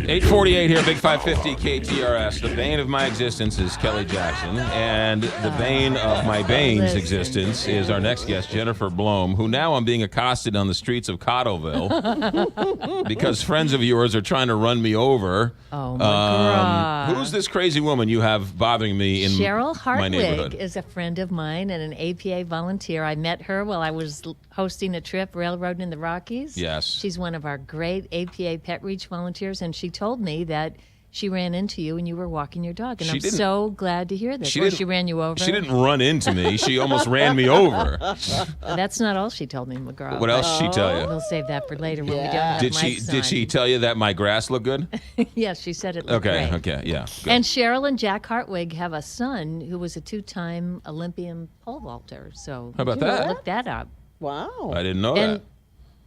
8:48 here, Big 550 KTRS. The bane of my existence is Kelly Jackson, and the bane of my bane's existence is our next guest, Jennifer Blome, who now I'm being accosted on the streets of Cottleville because friends of yours are trying to run me over. Oh, McGraw. Who's this crazy woman you have bothering me in Cheryl my neighborhood? Hartwig is a friend of mine and an APA volunteer. I met her while I was hosting a trip railroading in the Rockies. Yes. She's one of our great APA Pet Reach volunteers, and she told me that she ran into you and you were walking your dog, and I'm so glad to hear this. She ran you over? She didn't run into me. She almost ran me over. That's not all she told me, McGraw. What else did she tell you? We'll save that for later when we don't have mics on. Did she tell you that my grass looked good? Yes, she said it looked great. Okay, yeah. Good. And Cheryl and Jack Hartwig have a son who was a 2-time Olympian pole vaulter. So how about that? Look that up. Wow. I didn't know that.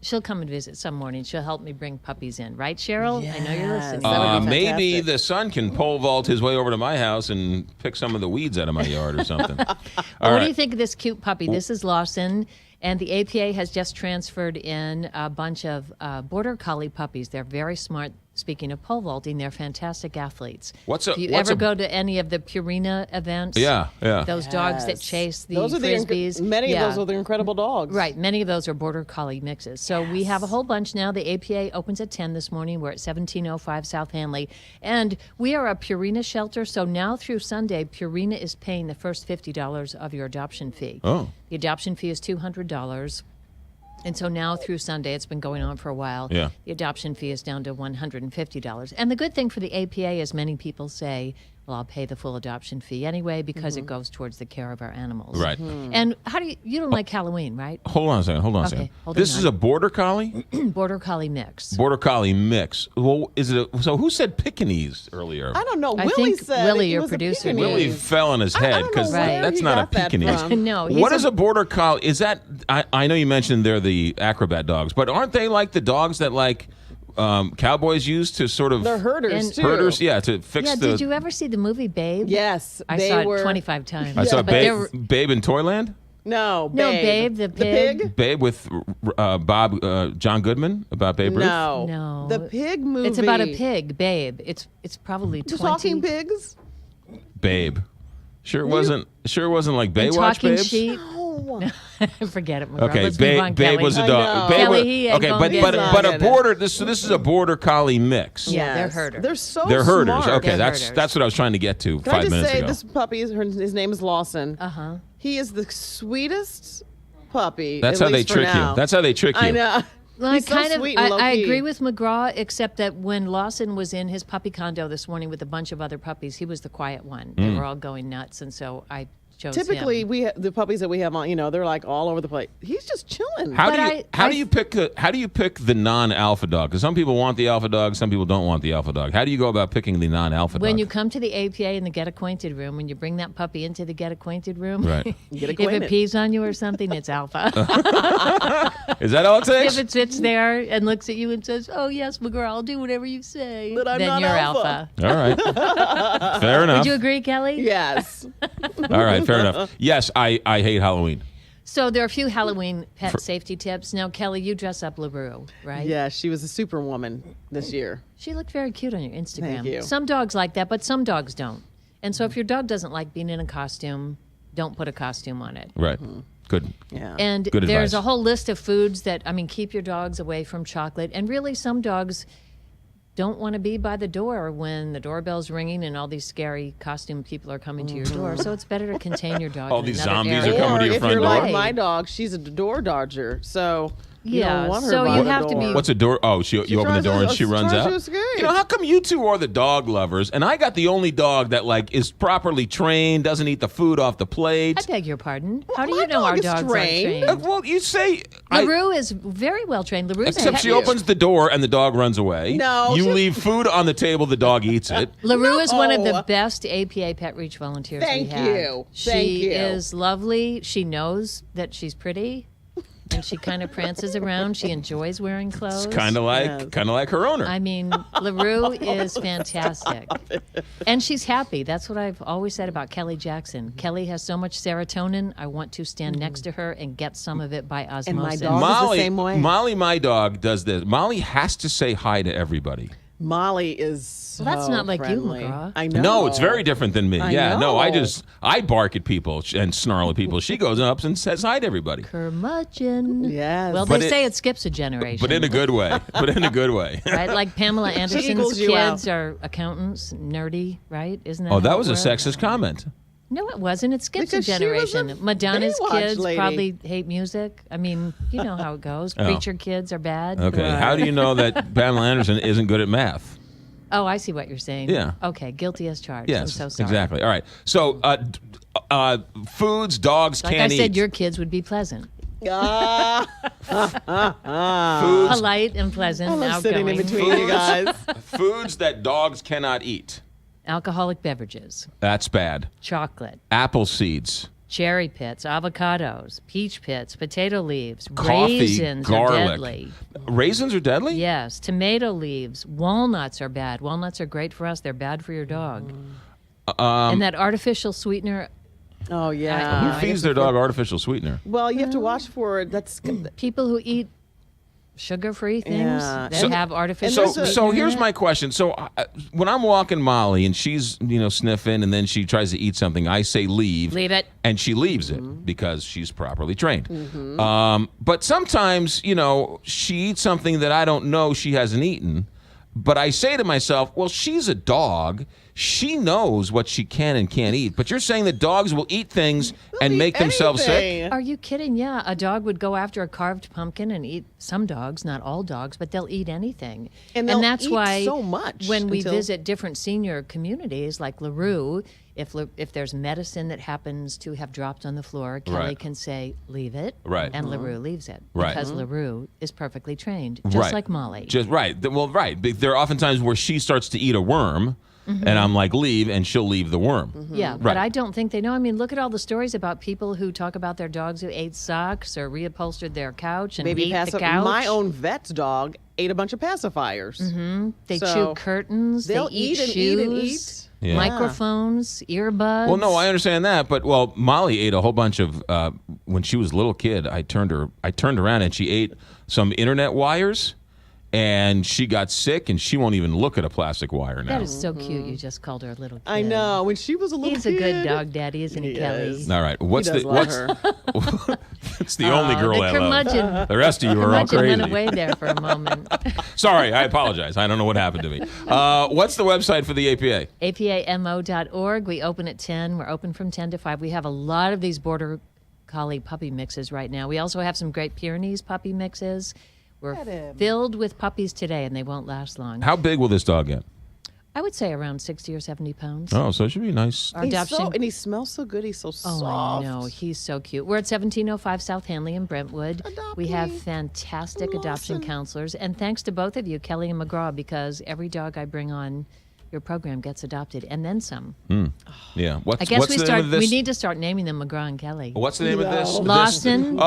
She'll come and visit some morning. She'll help me bring puppies in. Right, Cheryl? Yes. I know you're listening. Maybe the son can pole vault his way over to my house and pick some of the weeds out of my yard or something. What do you think of this cute puppy? This is Lawson, and the APA has just transferred in a bunch of Border Collie puppies. They're very smart. Speaking of pole vaulting, they're fantastic athletes. If you ever go to any of the Purina events, those dogs that chase the Frisbees. Many of those are the incredible dogs. Right, many of those are Border Collie mixes. So we have a whole bunch now. The APA opens at 10 this morning. We're at 1705 South Hanley. And we are a Purina shelter, so now through Sunday, Purina is paying the first $50 of your adoption fee. Oh. The adoption fee is $200. And so now through Sunday, it's been going on for a while. Yeah. The adoption fee is down to $150. And the good thing for the APA is many people say, well, I'll pay the full adoption fee anyway because it goes towards the care of our animals. Right. And how do you don't like Halloween, right? Hold on a second. This is a Border Collie? Border Collie mix. Border Collie mix. Well, so who said Pekingese earlier? I don't know. I Willie think said Willie, it your was producer, Willie fell on his head because that's not a Pekingese. No. What is a Border Collie? Is that? I know you mentioned they're the acrobat dogs, but aren't they like the dogs that cowboys use to sort of... They're herders, too. Herders, yeah, to fix the... Did you ever see the movie Babe? Yes. I saw it 25 times. I saw Babe in Toyland? No, Babe. No, Babe, the pig. Babe with John Goodman about Babe Ruth? No. The pig movie. It's about a pig, Babe. It's probably 20... Talking pigs? Babe. Sure wasn't like Baywatch Talking Babes? Sheep. No. Forget it, McGraw. Okay, Let's move on, Babe Kelly. was a dog. Kelly, but a border. This is a Border Collie mix. Yeah, they're herders. They're herders. smart. Okay, They're that's what I was trying to get to Can I 5 minutes just say ago. this puppy his name is Lawson. He is the sweetest puppy. That's at how they least for trick now. you. That's how they trick you. I know. Well, He's so sweet and I low-key. agree with McGraw, except that when Lawson was in his puppy condo this morning with a bunch of other puppies, he was the quiet one. They were all going nuts, and so I chose Typically, him. the puppies that we have on, they're like all over the place. He's just chilling. How do you pick the non-alpha dog? Because some people want the alpha dog, some people don't want the alpha dog. How do you go about picking the non-alpha dog? When you come to the APA in the Get Acquainted room, when you bring that puppy into the Get Acquainted room, right. Get if acquainted. it pees on you or something, it's alpha. Is that all it takes? If it sits there and looks at you and says, "Oh yes, McGraw, I'll do whatever you say," But I'm then not you're alpha. All right. Fair enough. Would you agree, Kelly? Yes. All right, fair enough. Yes, I hate Halloween. So there are a few Halloween pet safety tips. Now, Kelly, you dress up LaRue, right? Yeah, she was a superwoman this year. She looked very cute on your Instagram. Thank you. Some dogs like that, but some dogs don't. And so if your dog doesn't like being in a costume, don't put a costume on it. Right. Good. Yeah. And Good there's advice. a whole list of foods that, keep your dogs away from chocolate. And really, some dogs don't want to be by the door when the doorbell's ringing and all these scary costume people are coming to your door. So it's better to contain your dog. All in these another zombies area. are coming to Or your if front you're door? like my dog, she's a door dodger. So you Yeah, don't want her so by you the have to door. be- What's a door? Oh, you open the tries door to- and she runs tries to out. escape. How come you two are the dog lovers and I got the only dog that is properly trained, doesn't eat the food off the plate? I beg your pardon. How do my you know our dog is dogs trained. aren't trained? Well, you say LaRue is very well trained. LaRue's except she opens the door and the dog runs away. No, you she- leave food on the table, the dog eats it. LaRue is one of the No. best APA Pet Reach volunteers Thank we have. you. She Thank you. is lovely. She knows that she's pretty, and she kind of prances around. She enjoys wearing clothes. Kind of like her owner. LaRue is fantastic. And she's happy. That's what I've always said about Kelly Jackson. Kelly has so much serotonin. I want to stand next to her and get some of it by osmosis. my dog- Molly's the same way. Molly, my dog, does this. Molly has to say hi to everybody. Molly is so Well, that's not like you, friendly. McGraw. I know. No, it's very different than me. know. I bark at people and snarl at people. She goes up and says hi to everybody. Curmudgeon. Yes. Well, But they say it skips a generation. But in a good way. Right? Like Pamela Anderson's equals you kids out. are accountants, nerdy, right? Isn't that Oh, how that it was a works? sexist comment. No, it wasn't. It skips Because a she was a generation. Madonna's Baywatch kids lady. probably hate music. I mean, you know how it goes. Preacher kids are bad. Okay. Right. How do you know that Pamela Anderson isn't good at math? Oh, I see what you're saying. Yeah. Okay, guilty as charged. Yes, I'm so sorry. exactly. All right. So, foods dogs Like can't I said, eat. your kids would be pleasant. Ah, Foods, Polite and pleasant, I love sitting in outgoing. between you guys. foods that dogs cannot eat. Alcoholic beverages, That's bad. chocolate, Apple seeds, cherry pits, avocados, peach pits, potato leaves, coffee, raisins garlic. are deadly. Raisins are deadly? Yes, tomato leaves, walnuts are bad. Walnuts are great for us. They're bad for your dog. And that artificial sweetener, Oh yeah. Who feeds their dog artificial sweetener? Well, you have to watch for it. That's people who eat sugar-free things Yeah. that So- have artificial there's a- sweetener So in here's it. my question. So when I'm walking Molly and she's sniffing and then she tries to eat something, I say leave. Leave it. And she leaves it because she's properly trained. But sometimes she eats something that I don't know she hasn't eaten. But I say to myself, well, she's a dog. She knows what she can and can't eat. But you're saying that dogs will eat things and eat make themselves sick? anything. Are you kidding? Yeah, a dog would go after a carved pumpkin and eat. Some dogs, not all dogs, but they'll eat anything. And they'll that's eat why so much when we until- visit different senior communities like LaRue, if there's medicine that happens to have dropped on the floor, Kelly Right. can say, leave it. Right. And LaRue leaves it. Right. Because LaRue is perfectly trained, just Right. like Molly. Just right. Well, right. There are often times where she starts to eat a worm, and I'm like, leave, and she'll leave the worm. Yeah, Right. but I don't think they know. I mean, look at all the stories about people who talk about their dogs who ate socks or reupholstered their couch and Baby ate the couch. My own vet's dog ate a bunch of pacifiers. They So, chew curtains. they'll they eat eat and shoes, eat and eat. Yeah. microphones, earbuds. Well, no, I understand that, but Molly ate a whole bunch of when she was a little kid. I turned around and she ate some internet wires, and she got sick, and she won't even look at a plastic wire now. That is so cute. You just called her a little kid. I know. When she was a little He's kid. a good dog daddy, isn't he, He Kelly? is. All right, what's He does the love what's her. it's the only girl the I love. curmudgeon. The rest of you are all Curmudgeon crazy. went away there for a moment. Sorry, I apologize. I don't know what happened to me. What's the website for the APA? APAMO.org. We open at 10. We're open from 10 to 5. We have a lot of these border collie puppy mixes right now. We also have some great Pyrenees puppy mixes. We're filled with puppies today, and they won't last long. How big will this dog get? I would say around 60 or 70 pounds. Oh, so it should be nice. Our He's adoption. and he smells so good. He's so Oh, soft. I know. He's so cute. We're at 1705 South Hanley in Brentwood. Adopt We have me. fantastic I'm adoption awesome. counselors. And thanks to both of you, Kelly and McGraw, because every dog I bring on your program gets adopted and then some. Yeah. What's I guess what's the name of this? we need to start naming them McGraw and Kelly. What's the name of this? Lawson.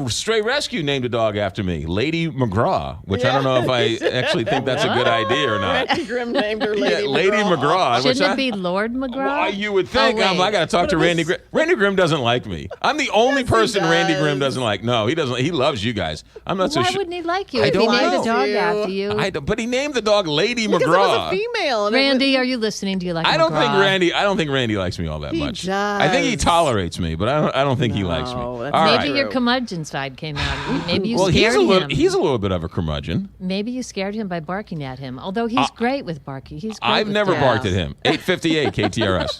Stray Rescue named a dog after me, Lady McGraw, which I don't know if I actually think that's a good idea or not. Randy Grimm named her Lady Lady McGraw. which Shouldn't I- it be Lord McGraw? Well, you would think. Oh, wait. I got to talk to Randy Grimm. Randy Grimm doesn't like me. I'm the only person Randy does. Grimm doesn't like. No, he doesn't. He loves you guys. I'm not so Why sure. wouldn't he like you I if he don't named know. a dog You. after you? But he named the dog Lady Because McGraw. it was a female. And Randy, are you listening? Do you like I don't McGraw? think Randy likes me all that He much. I think he does. tolerates me, but I don't think he likes me. No, All that's right. Maybe your True. curmudgeon side came out. Maybe you Well, scared him. he's a little bit of a curmudgeon. Maybe you scared him by barking at him. Although he's great with barking. He's great I've with never dogs. barked at him. 858 KTRS.